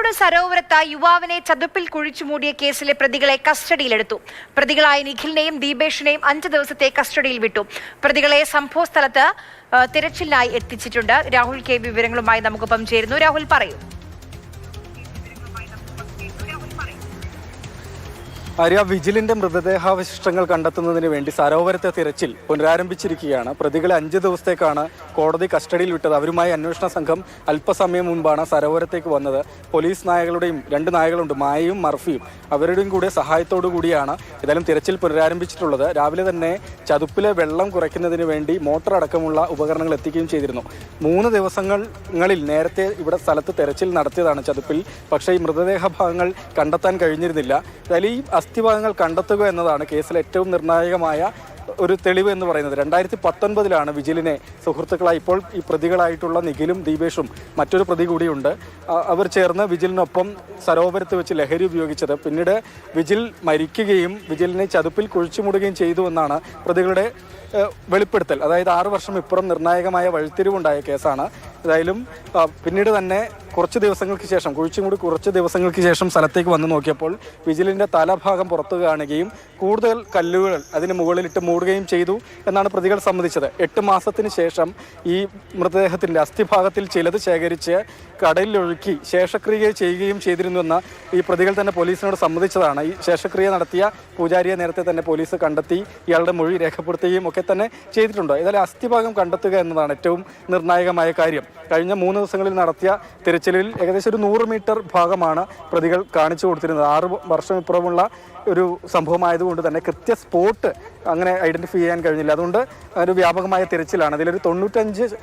തൃശൂർ സരോവരത്ത് യുവാവിനെ ചതുപ്പിൽ കുഴിച്ചുമൂടിയ കേസിലെ പ്രതികളെ കസ്റ്റഡിയിലെടുത്തു. പ്രതികളായ നിഖിലിനെയും ദീപേഷിനെയും 5 ദിവസത്തെ കസ്റ്റഡിയിൽ വിട്ടു. പ്രതികളെ സംഭവ സ്ഥലത്ത് തിരച്ചിലിനായി എത്തിച്ചിട്ടുണ്ട്. രാഹുൽ കെ വിവരങ്ങളുമായി നമുക്കൊപ്പം ചേരുന്നു. രാഹുൽ, പറയൂ. ആര്യ, വിജിലിന്റെ മൃതദേഹാവശിഷ്ടങ്ങൾ കണ്ടെത്തുന്നതിന് വേണ്ടി സരോവരത്തെ തിരച്ചിൽ പുനരാരംഭിച്ചിരിക്കുകയാണ്. പ്രതികളെ 5 ദിവസത്തേക്കാണ് കോടതി കസ്റ്റഡിയിൽ വിട്ടത്. അവരുമായി അന്വേഷണ സംഘം അല്പസമയം മുൻപാണ് സരോവരത്തേക്ക് വന്നത്. പോലീസ് നായകളുടെയും 2 നായകളുണ്ട്, മായയും മർഫിയും, അവരുടെയും കൂടെ സഹായത്തോടു കൂടിയാണ് ഏതായാലും തിരച്ചിൽ പുനരാരംഭിച്ചിട്ടുള്ളത്. രാവിലെ തന്നെ ചതുപ്പിലെ വെള്ളം കുറയ്ക്കുന്നതിന് വേണ്ടി മോട്ടർ അടക്കമുള്ള ഉപകരണങ്ങൾ എത്തിക്കുകയും ചെയ്തിരുന്നു. 3 ദിവസങ്ങളിൽ നേരത്തെ ഇവിടെ സ്ഥലത്ത് തെരച്ചിൽ നടത്തിയതാണ് ചതുപ്പിൽ. പക്ഷേ ഈ മൃതദേഹ ഭാഗങ്ങൾ കണ്ടെത്താൻ കഴിഞ്ഞിരുന്നില്ല. ഏതായാലും ഈ അസ്ഥിഭാഗങ്ങൾ കണ്ടെത്തുക എന്നതാണ് കേസിലെ ഏറ്റവും നിർണായകമായ ഒരു തെളിവ് എന്ന് പറയുന്നത്. 2019 വിജിലിനെ സുഹൃത്തുക്കളായി ഇപ്പോൾ ഈ പ്രതികളായിട്ടുള്ള നിഖിലും ദീപേഷും മറ്റൊരു പ്രതി കൂടിയുണ്ട്. അവർ ചേർന്ന് വിജിലിനൊപ്പം സരോവരത്ത് വെച്ച് ലഹരി ഉപയോഗിച്ചത്. പിന്നീട് വിജിൽ മരിക്കുകയും വിജിലിനെ ചതുപ്പിൽ കുഴിച്ചുമൂടുകയും ചെയ്തു എന്നാണ് പ്രതികളുടെ വെളിപ്പെടുത്തൽ. അതായത് 6 വർഷം ഇപ്പുറം നിർണായകമായ വഴിത്തിരിവുണ്ടായ കേസാണ്. ഏതായാലും പിന്നീട് തന്നെ കുറച്ച് ദിവസങ്ങൾക്ക് ശേഷം സ്ഥലത്തേക്ക് വന്ന് നോക്കിയപ്പോൾ വിജിലിൻ്റെ തലഭാഗം പുറത്തു കാണുകയും കൂടുതൽ കല്ലുകൾ അതിന് മുകളിലിട്ട് മൂടുകയും ചെയ്തു എന്നാണ് പ്രതികൾ സമ്മതിച്ചത്. 8 മാസത്തിന് ശേഷം ഈ മൃതദേഹത്തിൻ്റെ അസ്ഥിഭാഗത്തിൽ ചിലത് ശേഖരിച്ച് കടലിലൊഴുക്കി ശേഷക്രിയ ചെയ്യുകയും ചെയ്തിരുന്നുവെന്ന് ഈ പ്രതികൾ തന്നെ പോലീസിനോട് സമ്മതിച്ചതാണ്. ഈ ശേഷക്രിയ നടത്തിയ പൂജാരിയെ നേരത്തെ തന്നെ പോലീസ് കണ്ടെത്തി ഇയാളുടെ മൊഴി രേഖപ്പെടുത്തുകയും ഒക്കെ തന്നെ ചെയ്തിട്ടുണ്ട്. ഏതായാലും അസ്ഥിഭാഗം കണ്ടെത്തുക എന്നതാണ് ഏറ്റവും നിർണായകമായ കാര്യം. കഴിഞ്ഞ 3 ദിവസങ്ങളിൽ നടത്തിയ തിരച്ചിലിൽ ഏകദേശം ഒരു 100 മീറ്റർ ഭാഗമാണ് പ്രതികൾ കാണിച്ചു കൊടുത്തിരുന്നത്. 6 വർഷം ഇപ്പുറമുള്ള ഒരു സംഭവമായതുകൊണ്ട് തന്നെ കൃത്യ സ്പോട്ട് അങ്ങനെ ഐഡന്റിഫൈ ചെയ്യാൻ കഴിഞ്ഞില്ല. അതുകൊണ്ട് ഒരു വ്യാപകമായ തിരച്ചിലാണ്. അതിലൊരു 95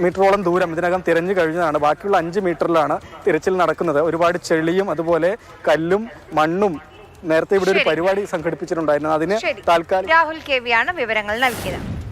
മീറ്ററോളം ദൂരം ഇതിനകം തിരഞ്ഞു കഴിഞ്ഞതാണ്. ബാക്കിയുള്ള 5 മീറ്ററിലാണ് തിരച്ചിൽ നടക്കുന്നത്. ഒരുപാട് ചെളിയും അതുപോലെ കല്ലും മണ്ണും നേരത്തെ ഇവിടെ ഒരു പരിപാടി സംഘടിപ്പിച്ചിട്ടുണ്ടായിരുന്നു. അതിന് താൽക്കാലിക രാഹുൽ കെ വിയാണ് വിവരങ്ങൾ നൽകിയത്.